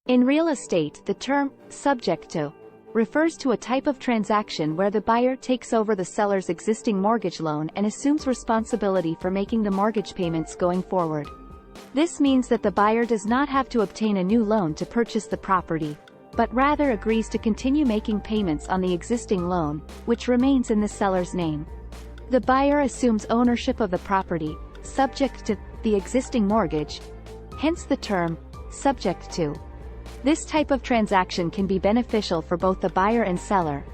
In real estate, the term subject to refers to a type of transaction where the buyer takes over the seller's existing mortgage loan and assumes responsibility for making the mortgage payments going forward. This means that the buyer does not have to obtain a new loan to purchase the property, but rather agrees to continue making payments on the existing loan, which remains in the seller's name. The buyer assumes ownership of the property, subject to the existing mortgage, hence the term subject to. This type of transaction can be beneficial for both the buyer and seller,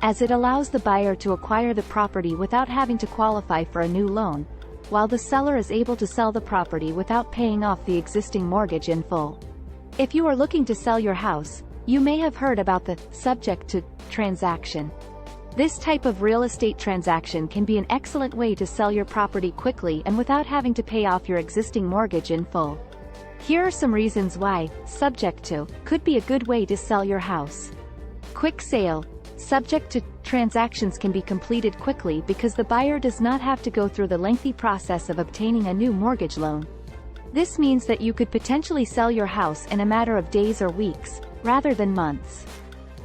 as it allows the buyer to acquire the property without having to qualify for a new loan, while the seller is able to sell the property without paying off the existing mortgage in full. If you are looking to sell your house, you may have heard about the subject to transaction. This type of real estate transaction can be an excellent way to sell your property quickly and without having to pay off your existing mortgage in full. Here are some reasons why subject to could be a good way to sell your house. Quick sale. Subject to transactions can be completed quickly because the buyer does not have to go through the lengthy process of obtaining a new mortgage loan. This means that you could potentially sell your house in a matter of days or weeks, rather than months.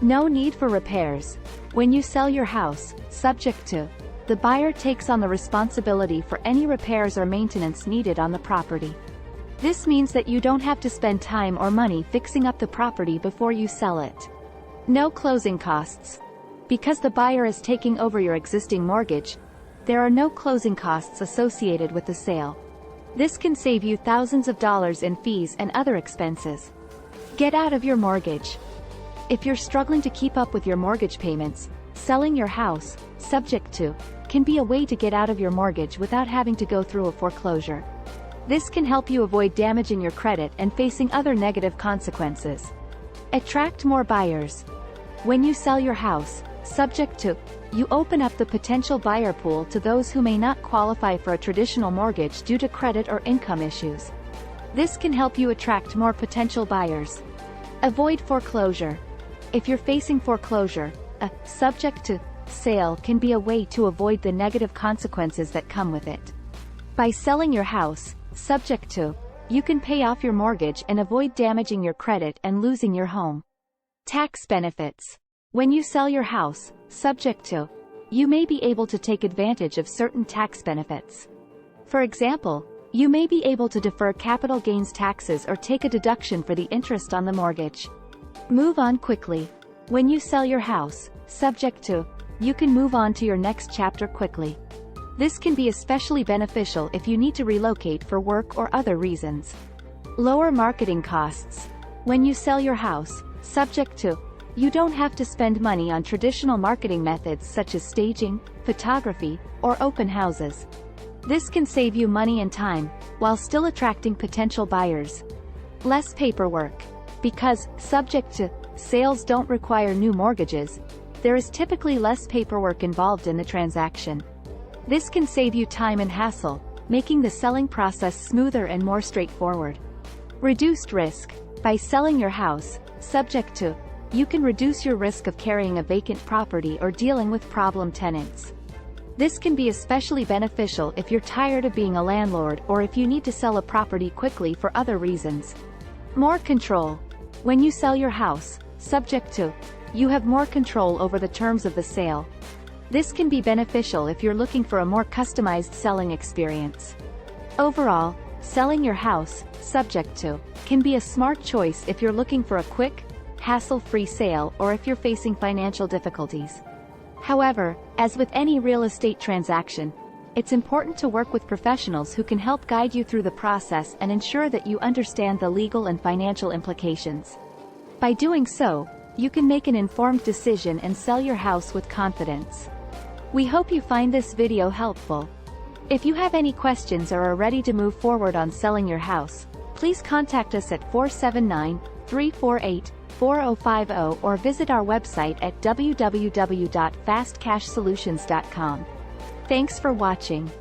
No need for repairs. When you sell your house, subject to, the buyer takes on the responsibility for any repairs or maintenance needed on the property. This means that you don't have to spend time or money fixing up the property before you sell it. No closing costs. Because the buyer is taking over your existing mortgage, there are no closing costs associated with the sale. This can save you thousands of dollars in fees and other expenses. Get out of your mortgage. If you're struggling to keep up with your mortgage payments, selling your house, subject to, can be a way to get out of your mortgage without having to go through a foreclosure. This can help you avoid damaging your credit and facing other negative consequences. Attract more buyers. When you sell your house, subject to, you open up the potential buyer pool to those who may not qualify for a traditional mortgage due to credit or income issues. This can help you attract more potential buyers. Avoid foreclosure. If you're facing foreclosure, a subject to sale can be a way to avoid the negative consequences that come with it. By selling your house, subject to, you can pay off your mortgage and avoid damaging your credit and losing your home. Tax benefits. When you sell your house, subject to, you may be able to take advantage of certain tax benefits. For example, you may be able to defer capital gains taxes or take a deduction for the interest on the mortgage. Move on quickly. When you sell your house, subject to, you can move on to your next chapter quickly. This can be especially beneficial if you need to relocate for work or other reasons. Lower marketing costs. When you sell your house, subject to, you don't have to spend money on traditional marketing methods such as staging, photography, or open houses. This can save you money and time, while still attracting potential buyers. Less paperwork. Because, subject to, sales don't require new mortgages, there is typically less paperwork involved in the transaction. This can save you time and hassle, making the selling process smoother and more straightforward. Reduced risk. By selling your house, subject to, you can reduce your risk of carrying a vacant property or dealing with problem tenants. This can be especially beneficial if you're tired of being a landlord or if you need to sell a property quickly for other reasons. More control. When you sell your house, subject to, you have more control over the terms of the sale. This can be beneficial if you're looking for a more customized selling experience. Overall, selling your house, subject to, can be a smart choice if you're looking for a quick, hassle-free sale or if you're facing financial difficulties. However, as with any real estate transaction, it's important to work with professionals who can help guide you through the process and ensure that you understand the legal and financial implications. By doing so, you can make an informed decision and sell your house with confidence. We hope you find this video helpful. If you have any questions or are ready to move forward on selling your house, please contact us at 479-348-4050 or visit our website at www.fastcashsolutions.com. Thanks for watching.